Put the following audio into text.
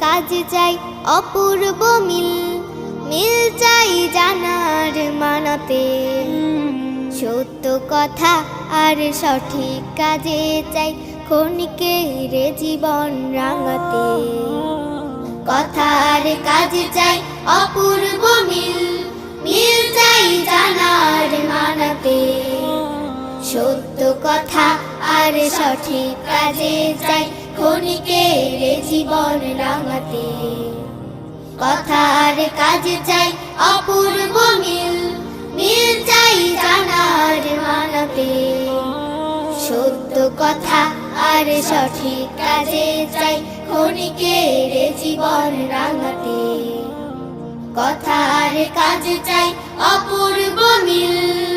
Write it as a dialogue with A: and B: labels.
A: কাজ চাই অপূর্ব মিল, মিল চাই জানার মানাতে। সত্য কথা আর সঠিক কাজে চাই ক্ষণিকের জীবন রাঙাতে। কথা আর কাজ চাই অপূর্ব মিল, মিল চাই জানার মানাতে। সত্য কথা আর সঠিক কাজে চাই ক্ষণিকের জীবন রাঙাতে। কথা আর কাজ চাই অপূর্ব মিল, মিল চাই জানার মানাতে। সত্য কথা আর সঠিক কাজে চাই ক্ষণিকের জীবন রাঙাতে। কথা আর কাজ চাই অপূর্ব মিল।